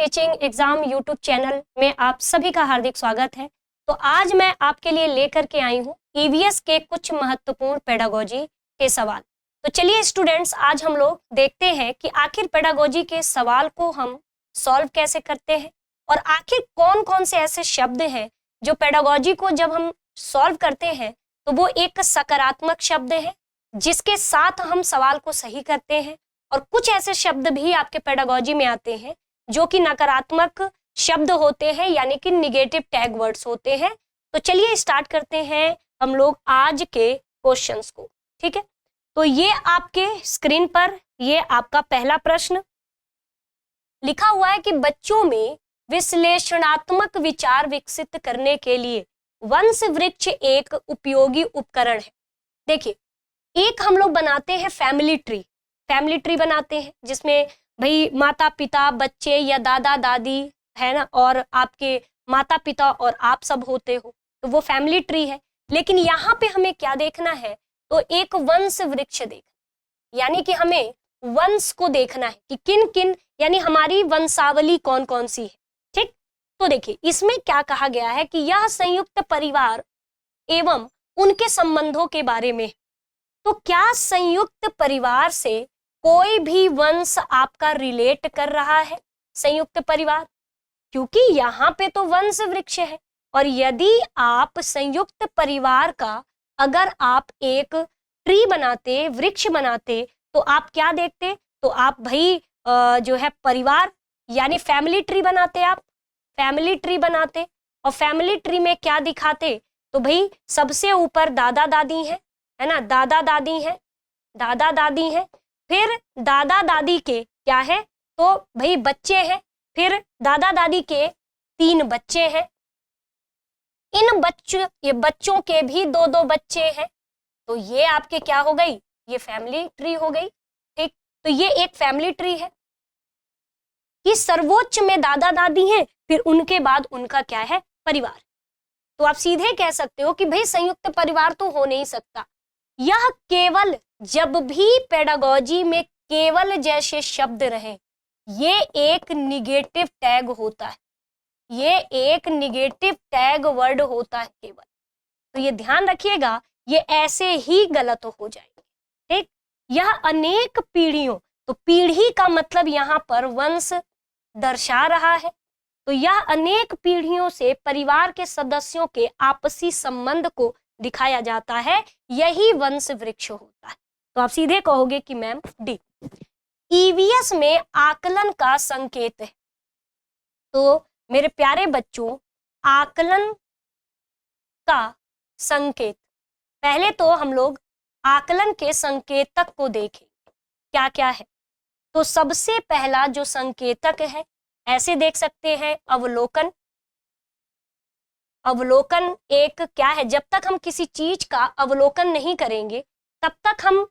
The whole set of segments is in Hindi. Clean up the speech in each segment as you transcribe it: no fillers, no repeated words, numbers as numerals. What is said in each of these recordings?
टीचिंग एग्जाम यूट्यूब चैनल में आप सभी का हार्दिक स्वागत है। तो आज मैं आपके लिए लेकर के आई हूँ ईवीएस के कुछ महत्वपूर्ण पेडागोजी के सवाल। तो चलिए स्टूडेंट्स, आज हम लोग देखते हैं कि आखिर पेडागोजी के सवाल को हम सॉल्व कैसे करते हैं और आखिर कौन कौन से ऐसे शब्द हैं जो पेडागोजी को जब हम सॉल्व करते हैं तो वो एक सकारात्मक शब्द है जिसके साथ हम सवाल को सही करते हैं, और कुछ ऐसे शब्द भी आपके पेडागोजी में आते हैं जो कि नकारात्मक शब्द होते हैं, यानी कि निगेटिव टैग वर्ड्स होते हैं। तो चलिए स्टार्ट करते हैं हम लोग आज के क्वेश्चंस को। ठीक है, तो ये आपके स्क्रीन पर ये आपका पहला प्रश्न लिखा हुआ है कि बच्चों में विश्लेषणात्मक विचार विकसित करने के लिए वंश वृक्ष एक उपयोगी उपकरण है। देखिए, एक हम लोग बनाते हैं फैमिली ट्री बनाते हैं जिसमें भाई माता पिता बच्चे या दादा दादी है ना, और आपके माता पिता और आप सब होते हो, तो वो फैमिली ट्री है। लेकिन यहाँ पे हमें क्या देखना है, तो एक वंश वृक्ष देखना, यानी कि हमें वंश को देखना है कि किन किन, यानी हमारी वंशावली कौन कौन सी है। ठीक, तो देखिए इसमें क्या कहा गया है कि यह संयुक्त परिवार एवं उनके संबंधों के बारे में। तो क्या संयुक्त परिवार से कोई भी वंश आपका रिलेट कर रहा है संयुक्त परिवार? क्योंकि यहाँ पे तो वंश वृक्ष है, और यदि आप संयुक्त परिवार का अगर आप एक ट्री बनाते, वृक्ष बनाते, तो आप क्या देखते, तो आप भाई जो है परिवार यानी फैमिली ट्री बनाते, आप फैमिली ट्री बनाते। और फैमिली ट्री में क्या दिखाते, तो भाई सबसे ऊपर दादा दादी है ना, दादा दादी है, फिर दादा दादी के क्या है, तो भाई बच्चे हैं, फिर दादा दादी के 3 बच्चे हैं, इन बच्चों के भी 2 बच्चे हैं। तो ये आपके क्या हो गई, ये फैमिली ट्री हो गई। ठीक, तो ये एक फैमिली ट्री है कि सर्वोच्च में दादा दादी हैं, फिर उनके बाद उनका क्या है, परिवार। तो आप सीधे कह सकते हो कि भाई संयुक्त परिवार तो हो नहीं सकता। यह केवल, जब भी पेडागोजी में केवल जैसे शब्द रहे, ये एक निगेटिव टैग होता है, ये एक निगेटिव टैग वर्ड होता है केवल। तो ये ध्यान रखिएगा, ये ऐसे ही गलत हो जाएंगे। ठीक, यह अनेक पीढ़ियों, तो पीढ़ी का मतलब यहाँ पर वंश दर्शा रहा है, तो यह अनेक पीढ़ियों से परिवार के सदस्यों के आपसी संबंध को दिखाया जाता है, यही वंश वृक्ष होता है। तो आप सीधे कहोगे कि मैम डी। ईवीएस में आकलन का संकेत है। तो मेरे प्यारे बच्चों, आकलन का संकेत, पहले तो हम लोग आकलन के संकेतक को देखें क्या क्या है। तो सबसे पहला जो संकेतक है, ऐसे देख सकते हैं, अवलोकन। अवलोकन एक क्या है, जब तक हम किसी चीज का अवलोकन नहीं करेंगे तब तक हम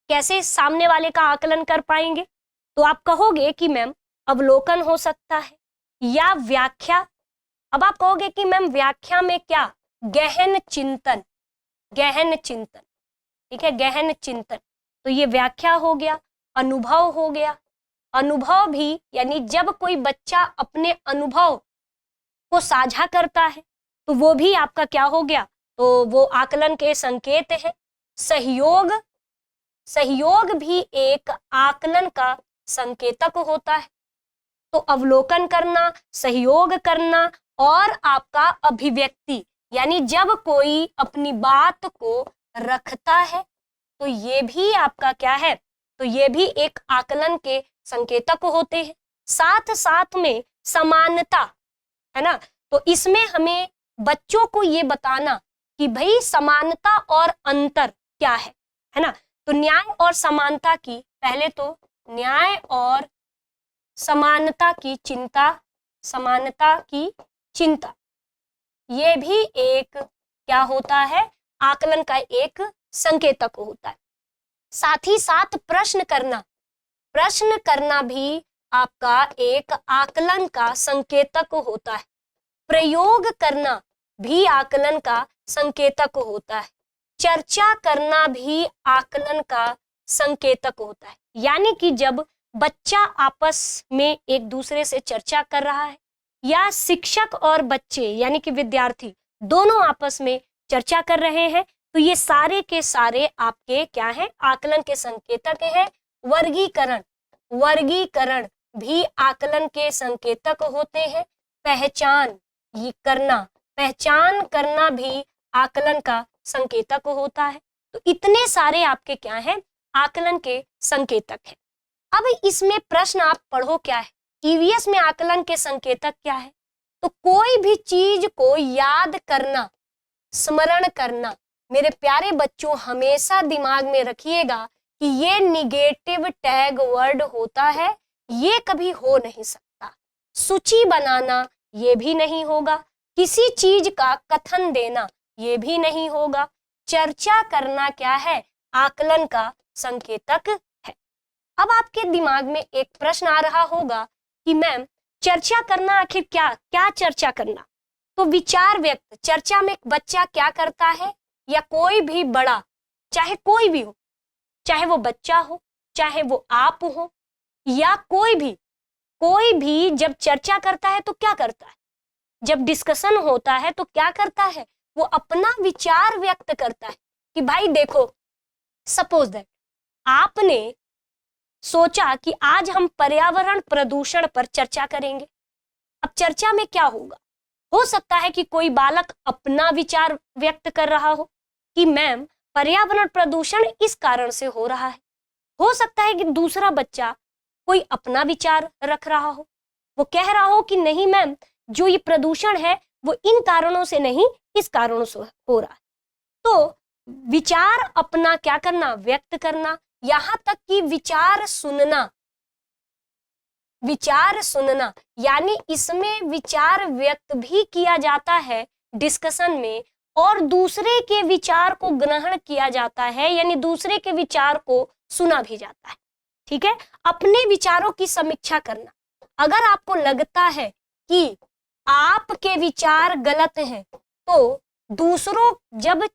कैसे सामने वाले का आकलन कर पाएंगे। तो आप कहोगे कि मैम अवलोकन हो सकता है, या व्याख्या। अब आप कहोगे कि मैम व्याख्या में क्या, गहन चिंतन, गहन चिंतन। ठीक है, गहन चिंतन, तो ये व्याख्या हो गया। अनुभव हो गया, अनुभव भी, यानी जब कोई बच्चा अपने अनुभव को साझा करता है तो वो भी आपका क्या हो गया, तो वो आकलन के संकेत है। सहयोग, सहयोग भी एक आकलन का संकेतक होता है। तो अवलोकन करना, सहयोग करना, और आपका अभिव्यक्ति, यानी जब कोई अपनी बात को रखता है तो ये भी आपका क्या है, तो ये भी एक आकलन के संकेतक होते हैं। साथ साथ में समानता है ना, तो इसमें हमें बच्चों को ये बताना कि भाई समानता और अंतर क्या है ना। तो न्याय और समानता की, पहले तो न्याय और समानता की चिंता, समानता की चिंता, ये भी एक क्या होता है, आकलन का एक संकेतक होता है। साथ ही साथ प्रश्न करना, प्रश्न करना भी आपका एक आकलन का संकेतक होता है। प्रयोग करना भी आकलन का संकेतक होता है। चर्चा करना भी आकलन का संकेतक होता है, यानी कि जब बच्चा आपस में एक दूसरे से चर्चा कर रहा है, या शिक्षक और बच्चे यानी कि विद्यार्थी दोनों आपस में चर्चा कर रहे हैं, तो ये सारे के सारे आपके क्या हैं, आकलन के संकेतक हैं। वर्गीकरण भी आकलन के संकेतक होते हैं। पहचान करना भी आकलन का संकेतक होता है। तो इतने सारे आपके क्या हैं, आकलन के संकेतक हैं। अब इसमें प्रश्न आप पढ़ो क्या है, ईवीएस में आकलन के संकेतक क्या है? तो कोई भी चीज को याद करना, स्मरण करना। मेरे प्यारे बच्चों, हमेशा दिमाग में रखिएगा कि ये निगेटिव टैग वर्ड होता है, ये कभी हो नहीं सकता। सूची बनाना ये भी नहीं होगा, किसी चीज का कथन देना ये भी नहीं होगा। चर्चा करना क्या है, आकलन का संकेतक है। अब आपके दिमाग में एक प्रश्न आ रहा होगा कि मैम चर्चा करना आखिर क्या चर्चा करना? तो विचार व्यक्त, चर्चा में एक बच्चा क्या करता है, या कोई भी बड़ा, चाहे कोई भी हो, चाहे वो बच्चा हो, चाहे वो आप हो, या कोई भी जब चर्चा करता है तो क्या करता है, जब डिस्कशन होता है तो क्या करता है, वो अपना विचार व्यक्त करता है कि भाई देखो, सपोज दैट आपने सोचा कि आज हम पर्यावरण प्रदूषण पर चर्चा करेंगे। अब चर्चा में क्या होगा, हो सकता है कि कोई बालक अपना विचार व्यक्त कर रहा हो कि मैम पर्यावरण प्रदूषण इस कारण से हो रहा है। हो सकता है कि दूसरा बच्चा कोई अपना विचार रख रहा हो, वो कह रहा हो कि नहीं मैम, जो ये प्रदूषण है वो इन कारणों से नहीं, इस कारणों से हो रहा है। तो विचार अपना क्या करना, व्यक्त करना, यहां तक कि विचार सुनना, यानी इसमें विचार व्यक्त भी किया जाता है डिस्कशन में, और दूसरे के विचार को ग्रहण किया जाता है, यानी दूसरे के विचार को सुना भी जाता है। ठीक है, अपने विचारों की समीक्षा करना। अगर आपको लगता है कि आपके विचार गलत हैं, तो जब भी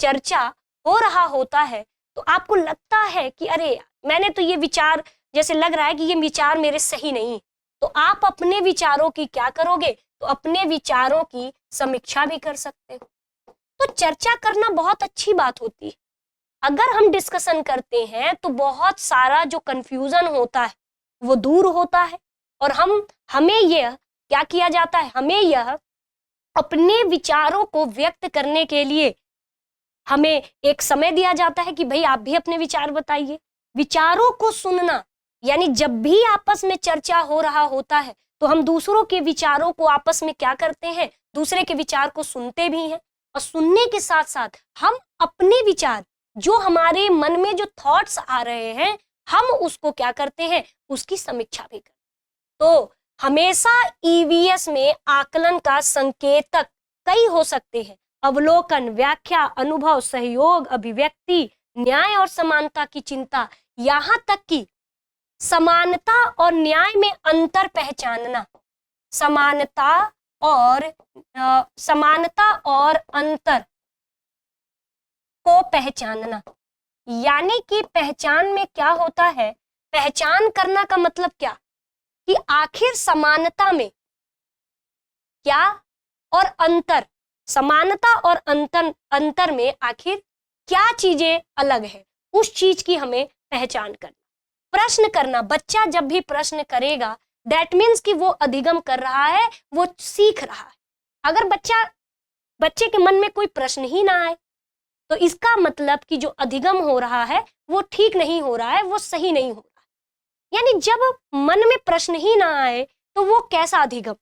चर्चा हो रहा होता है तो आपको लगता है कि अरे मैंने तो ये विचार, जैसे लग रहा है कि ये विचार मेरे सही नहीं, तो आप अपने विचारों की क्या करोगे, तो अपने विचारों की समीक्षा भी कर सकते हो। तो चर्चा करना बहुत अच्छी बात होती है। अगर हम डिस्कशन करते हैं तो बहुत सारा जो कंफ्यूजन होता है वो दूर होता है, और हमें यह क्या किया जाता है, हमें यह अपने विचारों को व्यक्त करने के लिए हमें एक समय दिया जाता है कि भाई आप भी अपने विचार बताइए। विचारों को सुनना, यानी जब भी आपस में चर्चा हो रहा होता है तो हम दूसरों के विचारों को आपस में क्या करते हैं, दूसरे के विचार को सुनते भी हैं, और सुनने के साथ साथ हम अपने विचार, जो हमारे मन में जो थॉट्स आ रहे हैं, हम उसको क्या करते हैं, उसकी समीक्षा भी करते हैं। तो हमेशा ईवीएस में आकलन का संकेतक कई हो सकते हैं: अवलोकन, व्याख्या, अनुभव, सहयोग, अभिव्यक्ति, न्याय और समानता की चिंता, यहां तक कि समानता और न्याय में अंतर पहचानना, समानता और अंतर को पहचानना। यानी कि पहचान में क्या होता है, पहचान करना का मतलब क्या, कि आखिर समानता में क्या और अंतर, समानता और अंतर में आखिर क्या चीजें अलग है, उस चीज की हमें पहचान करना। प्रश्न करना, बच्चा जब भी प्रश्न करेगा दैट मीन्स कि वो अधिगम कर रहा है, वो सीख रहा है। अगर बच्चे के मन में कोई प्रश्न ही ना आए तो इसका मतलब कि जो अधिगम हो रहा है वो ठीक नहीं हो रहा है, वो सही नहीं हो रहा है। यानी जब मन में प्रश्न ही ना आए तो वो कैसा अधिगम।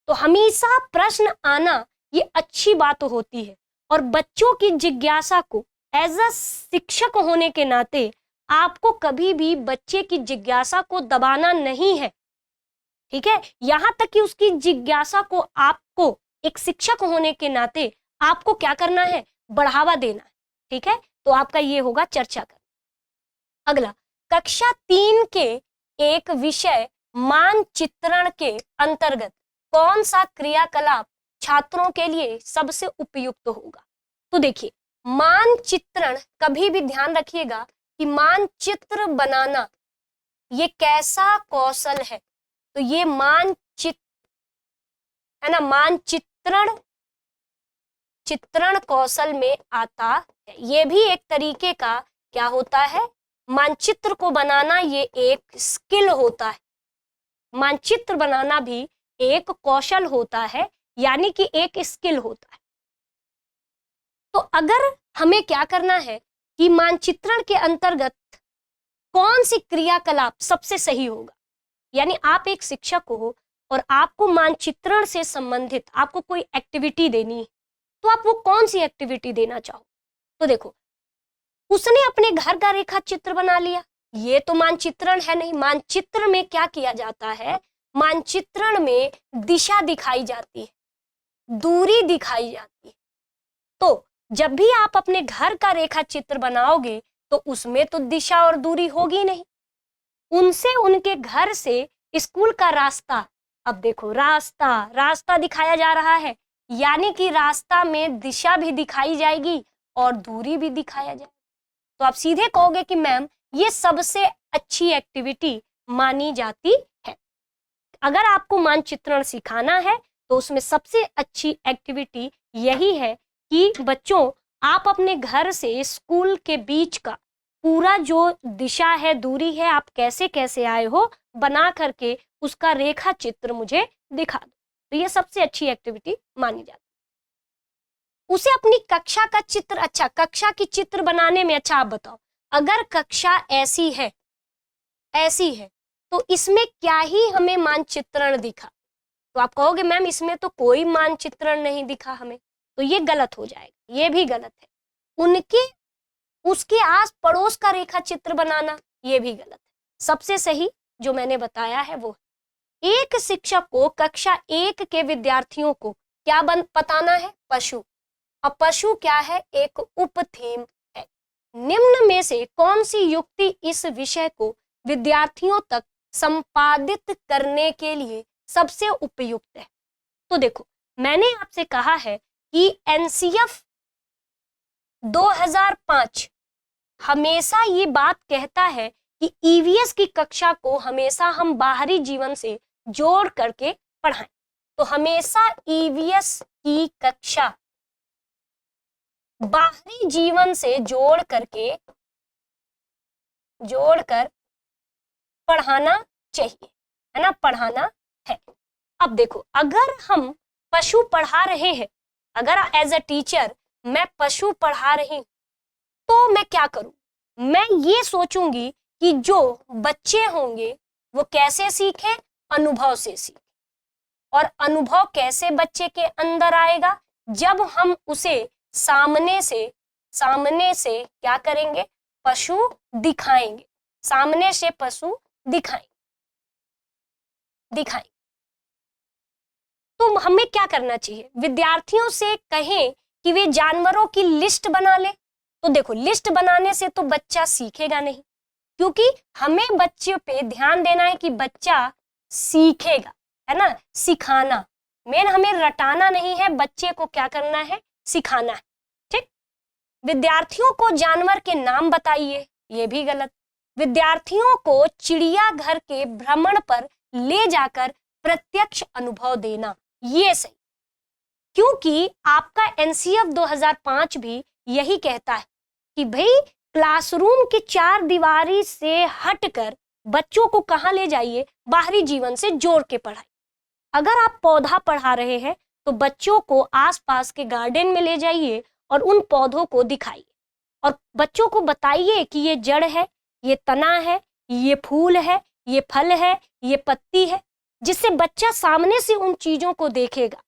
तो हमेशा प्रश्न आना ये अच्छी बात होती है, और बच्चों की जिज्ञासा को एज अ शिक्षक होने के नाते आपको कभी भी बच्चे की जिज्ञासा को दबाना नहीं है। ठीक है, यहां तक कि उसकी जिज्ञासा को आपको एक शिक्षक होने के नाते आपको क्या करना है, बढ़ावा देना है। ठीक है, तो आपका ये होगा चर्चा करना। अगला, कक्षा 3 के एक विषय मानचित्रण के अंतर्गत कौन सा क्रियाकलाप छात्रों के लिए सबसे उपयुक्त होगा। तो देखिए, मानचित्रण, कभी भी ध्यान रखिएगा कि मानचित्र बनाना ये कैसा कौशल है। तो ये मानचित्र है ना, चित्रण कौशल में आता है। ये भी एक तरीके का क्या होता है, मानचित्र को बनाना ये एक स्किल होता है। मानचित्र बनाना भी एक कौशल होता है, यानी कि एक स्किल होता है। तो अगर हमें क्या करना है कि मानचित्रण के अंतर्गत कौन सी क्रियाकलाप सबसे सही होगा, यानी आप एक शिक्षक हो और आपको मानचित्रण से संबंधित आपको कोई एक्टिविटी देनी है, तो आप वो कौन सी एक्टिविटी देना चाहो। तो देखो, उसने अपने घर का रेखा चित्र बना लिया, ये तो मानचित्रण है नहीं। मानचित्र में क्या किया जाता है, मानचित्रण में दिशा दिखाई जाती है, दूरी दिखाई जाती है। तो जब भी आप अपने घर का रेखा चित्र बनाओगे तो उसमें तो दिशा और दूरी होगी नहीं। उनसे उनके घर से स्कूल का रास्ता, अब देखो रास्ता दिखाया जा रहा है, यानी कि रास्ता में दिशा भी दिखाई जाएगी और दूरी भी दिखाया जाएगा। तो आप सीधे कहोगे कि मैम ये सबसे अच्छी एक्टिविटी मानी जाती है। अगर आपको मानचित्रण सिखाना है तो उसमें सबसे अच्छी एक्टिविटी यही है कि बच्चों आप अपने घर से स्कूल के बीच का पूरा जो दिशा है, दूरी है, आप कैसे कैसे आए हो, बना करके उसका रेखा चित्र मुझे दिखा दो। तो ये सबसे अच्छी एक्टिविटी मानी जाती है। उसे अपनी कक्षा का चित्र, अच्छा कक्षा की चित्र बनाने में, अच्छा आप बताओ अगर कक्षा ऐसी है तो इसमें क्या ही हमें मानचित्रण दिखा। तो आप कहोगे मैम इसमें तो कोई मानचित्रण नहीं दिखा हमें, तो ये गलत हो जाएगा, ये भी गलत है। उसके आस पड़ोस का रेखा चित्र बनाना ये भी गलत है। सबसे सही जो मैंने बताया है वो, एक शिक्षक को कक्षा 1 के विद्यार्थियों को क्या बताना है, पशु। अब पशु क्या है, एक उप थीम है। निम्न में से कौन सी युक्ति इस विषय को विद्यार्थियों तक संपादित करने के लिए सबसे उपयुक्त है। तो देखो, मैंने आपसे कहा है कि एनसीएफ 2005 हमेशा ये बात कहता है कि ईवीएस की कक्षा को हमेशा हम बाहरी जीवन से जोड़ करके पढ़ाएं। तो हमेशा ईवीएस की कक्षा बाहरी जीवन से जोड़कर पढ़ाना चाहिए, है ना, पढ़ाना है। अब देखो, अगर हम पशु पढ़ा रहे हैं, अगर एज अ टीचर मैं पशु पढ़ा रही हूं, तो मैं क्या करूं, मैं ये सोचूंगी कि जो बच्चे होंगे वो कैसे सीखे, अनुभव से सीखे। और अनुभव कैसे बच्चे के अंदर आएगा, जब हम उसे सामने से क्या करेंगे, पशु दिखाएंगे, सामने से पशु दिखाएंगे। तो हमें क्या करना चाहिए, विद्यार्थियों से कहें कि वे जानवरों की लिस्ट बना ले। तो देखो, लिस्ट बनाने से तो बच्चा सीखेगा नहीं, क्योंकि हमें बच्चे पे ध्यान देना है कि बच्चा सीखेगा, है ना, सिखाना मेन, हमें रटाना नहीं है, बच्चे को क्या करना है, सिखाना है। ठीक, विद्यार्थियों को जानवर के नाम बताइए, ये भी गलत। विद्यार्थियों को चिड़ियाघर के भ्रमण पर ले जाकर प्रत्यक्ष अनुभव देना, ये सही, क्योंकि आपका एनसीएफ 2005 भी यही कहता है कि भाई क्लासरूम की 4 दीवारी से हटकर बच्चों को कहाँ ले जाइए, बाहरी जीवन से जोड़ के पढ़ाइए। अगर आप पौधा पढ़ा रहे हैं तो बच्चों को आसपास के गार्डन में ले जाइए और उन पौधों को दिखाइए और बच्चों को बताइए कि ये जड़ है, ये तना है, ये फूल है, ये फल है, ये पत्ती है, जिससे बच्चा सामने से उन चीजों को देखेगा,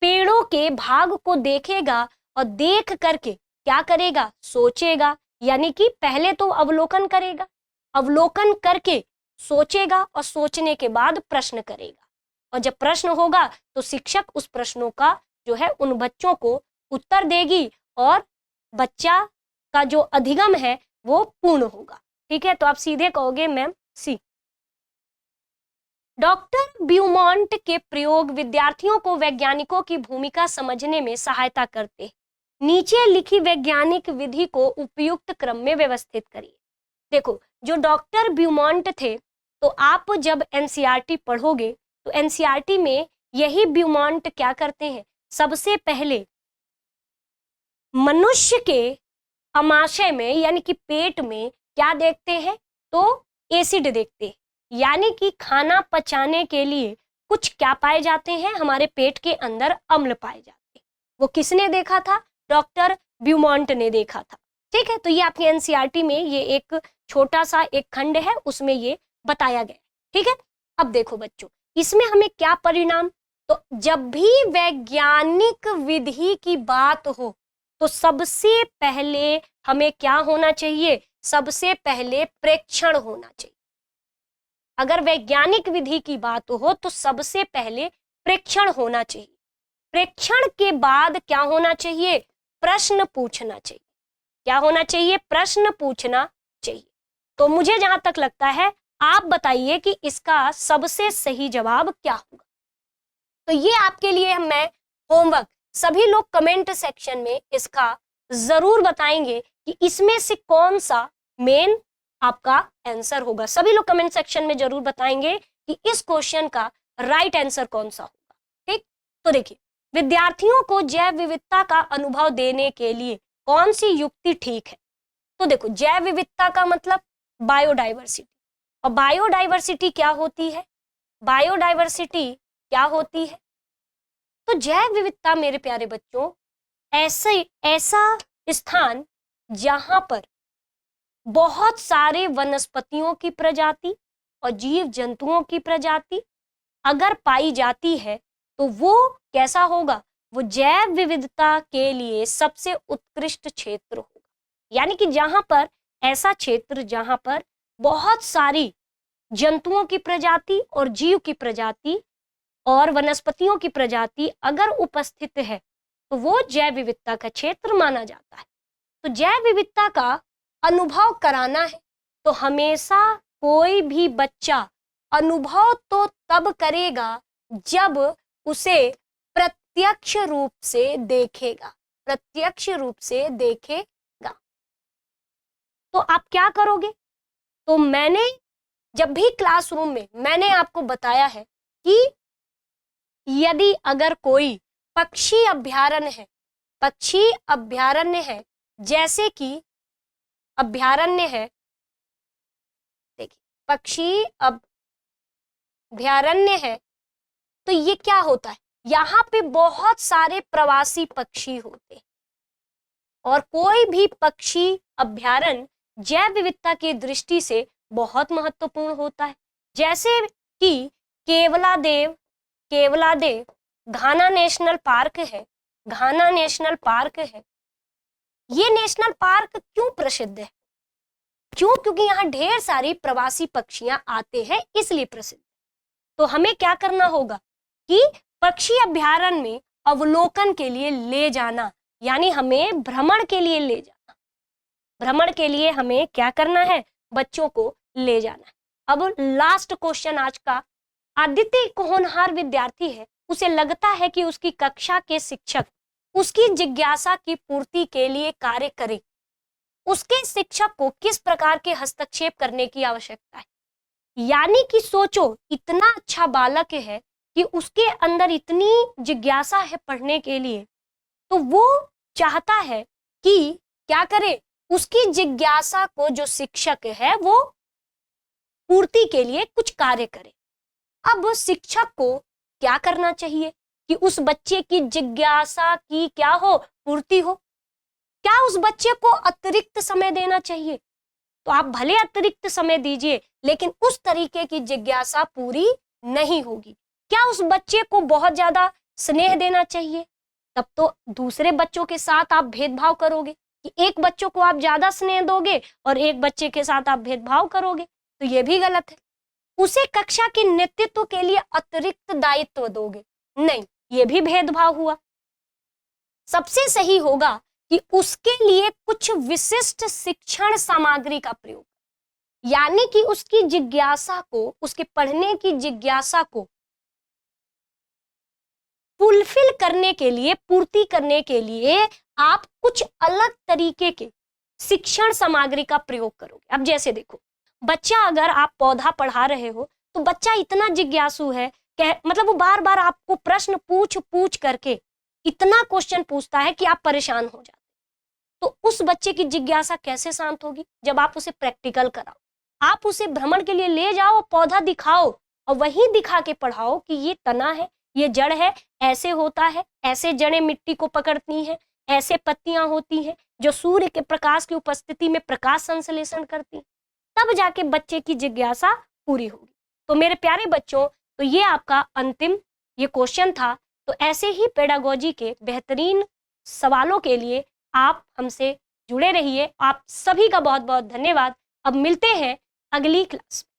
पेड़ों के भाग को देखेगा और देख करके क्या करेगा, सोचेगा। यानी कि पहले तो अवलोकन करेगा, अवलोकन करके सोचेगा और सोचने के बाद प्रश्न करेगा, और जब प्रश्न होगा तो शिक्षक उस प्रश्नों का जो है उन बच्चों को उत्तर देगी और बच्चा का जो अधिगम है वो पूर्ण होगा। ठीक है, तो आप सीधे कहोगे मैम सी। डॉक्टर ब्यूमॉन्ट के प्रयोग विद्यार्थियों को वैज्ञानिकों की भूमिका समझने में सहायता करते हैं। नीचे लिखी वैज्ञानिक विधि को उपयुक्त क्रम में व्यवस्थित करिए। देखो, जो डॉक्टर ब्यूमॉन्ट थे, तो आप जब एनसीईआरटी पढ़ोगे तो एनसीईआरटी में यही ब्यूमॉन्ट क्या करते हैं, सबसे पहले मनुष्य के अमाशय में यानी कि पेट में क्या देखते हैं, तो एसिड देखते हैं, यानी कि खाना पचाने के लिए कुछ क्या पाए जाते हैं, हमारे पेट के अंदर अम्ल पाए जाते हैं। वो किसने देखा था, डॉक्टर ब्यूमॉन्ट ने देखा था। ठीक है, तो ये आपके एनसीईआरटी में ये एक छोटा सा एक खंड है, उसमें ये बताया गया। ठीक है, अब देखो बच्चों, इसमें हमें क्या परिणाम, तो जब भी वैज्ञानिक विधि की बात हो तो सबसे पहले हमें क्या होना चाहिए, सबसे पहले प्रेक्षण होना चाहिए। अगर वैज्ञानिक विधि की बात हो तो सबसे पहले प्रेक्षण होना चाहिए। प्रेक्षण के बाद क्या होना चाहिए, प्रश्न पूछना चाहिए। क्या होना चाहिए, प्रश्न पूछना चाहिए। तो मुझे जहां तक लगता है, आप बताइए कि इसका सबसे सही जवाब क्या होगा। तो ये आपके लिए मैं होमवर्क, सभी लोग कमेंट सेक्शन में इसका जरूर बताएंगे कि इसमें से कौन सा मेन आपका आंसर होगा। सभी लोग कमेंट सेक्शन में जरूर बताएंगे कि इस क्वेश्चन का राइट आंसर कौन सा होगा। ठीक, तो देखिए, विद्यार्थियों को जैव विविधता का अनुभव देने के लिए कौन सी युक्ति ठीक है। तो देखो, जैव विविधता का मतलब बायोडाइवर्सिटी, और बायोडाइवर्सिटी क्या होती है, बायोडाइवर्सिटी क्या होती है, तो जैव विविधता मेरे प्यारे बच्चों ऐसा स्थान जहां पर बहुत सारे वनस्पतियों की प्रजाति और जीव जंतुओं की प्रजाति अगर पाई जाती है तो वो कैसा होगा, वो जैव विविधता के लिए सबसे उत्कृष्ट क्षेत्र होगा। यानी कि जहां पर ऐसा क्षेत्र जहां पर बहुत सारी जंतुओं की प्रजाति और जीव की प्रजाति और वनस्पतियों की प्रजाति अगर उपस्थित है तो वो जैव विविधता का क्षेत्र माना जाता है। तो जैव विविधता का अनुभव कराना है तो हमेशा कोई भी बच्चा अनुभव तो तब करेगा जब उसे प्रत्यक्ष रूप से देखेगा, प्रत्यक्ष रूप से देखेगा। तो आप क्या करोगे, तो मैंने जब भी क्लासरूम में मैंने आपको बताया है कि यदि अगर कोई पक्षी अभयारण्य है, पक्षी अभयारण्य है, जैसे कि अभयारण्य है, देखिए पक्षी अभयारण्य है, तो ये क्या होता है, यहाँ पे बहुत सारे प्रवासी पक्षी होते हैं और कोई भी पक्षी अभयारण्य जैव विविधता की दृष्टि से बहुत महत्वपूर्ण होता है। जैसे कि केवलादेव घाना नेशनल पार्क है, घाना नेशनल पार्क है। ये नेशनल पार्क क्यों प्रसिद्ध है, क्यों, क्योंकि यहाँ ढेर सारी प्रवासी पक्षियां आते हैं इसलिए प्रसिद्ध। तो हमें क्या करना होगा कि पक्षी अभयारण्य में अवलोकन के लिए ले जाना, यानी हमें भ्रमण के लिए ले जाना, भ्रमण के लिए हमें क्या करना है, बच्चों को ले जाना है। अब लास्ट क्वेश्चन आज का, आदित्य एक होनहार विद्यार्थी है, उसे लगता है कि उसकी कक्षा के शिक्षक उसकी जिज्ञासा की पूर्ति के लिए कार्य करें। उसके शिक्षक को किस प्रकार के हस्तक्षेप करने की आवश्यकता है। यानी कि सोचो, इतना अच्छा बालक है कि उसके अंदर इतनी जिज्ञासा है पढ़ने के लिए, तो वो चाहता है कि क्या करे, उसकी जिज्ञासा को जो शिक्षक है वो पूर्ति के लिए कुछ कार्य करे। अब शिक्षक को क्या करना चाहिए कि उस बच्चे की जिज्ञासा की क्या हो, पूर्ति हो। क्या उस बच्चे को अतिरिक्त समय देना चाहिए, तो आप भले अतिरिक्त समय दीजिए लेकिन उस तरीके की जिज्ञासा पूरी नहीं होगी। क्या उस बच्चे को बहुत ज्यादा स्नेह देना चाहिए, तब तो दूसरे बच्चों के साथ आप भेदभाव करोगे कि एक बच्चों को आप ज्यादा स्नेह दोगे और एक बच्चे के साथ आप भेदभाव करोगे, तो ये भी गलत है। उसे कक्षा के नेतृत्व के लिए अतिरिक्त दायित्व दोगे, नहीं, ये भी भेदभाव हुआ। सबसे सही होगा कि उसके लिए कुछ विशिष्ट शिक्षण सामग्री का प्रयोग, यानी कि उसकी जिज्ञासा को, उसके पढ़ने की जिज्ञासा को फुलफिल करने के लिए, पूर्ति करने के लिए आप कुछ अलग तरीके के शिक्षण सामग्री का प्रयोग करोगे। अब जैसे देखो, बच्चा, अगर आप पौधा पढ़ा रहे हो तो बच्चा इतना जिज्ञासु है कि मतलब वो बार बार आपको प्रश्न पूछ पूछ करके इतना क्वेश्चन पूछता है कि आप परेशान हो जाते। तो उस बच्चे की जिज्ञासा कैसे शांत होगी? जब आप उसे प्रैक्टिकल कराओ, आप उसे भ्रमण के लिए ले जाओ, पौधा दिखाओ और वहीं दिखा के पढ़ाओ कि ये तना है, ये जड़ है, ऐसे होता है, ऐसे जड़ें मिट्टी को पकड़ती हैं, ऐसे पत्तियां होती हैं जो सूर्य के प्रकाश की उपस्थिति में प्रकाश संश्लेषण करती हैं। तब जाके बच्चे की जिज्ञासा पूरी होगी। तो मेरे प्यारे बच्चों, तो ये आपका अंतिम ये क्वेश्चन था। तो ऐसे ही पेडागोजी के बेहतरीन सवालों के लिए आप हमसे जुड़े रहिए। आप सभी का बहुत बहुत धन्यवाद। अब मिलते हैं अगली क्लास में।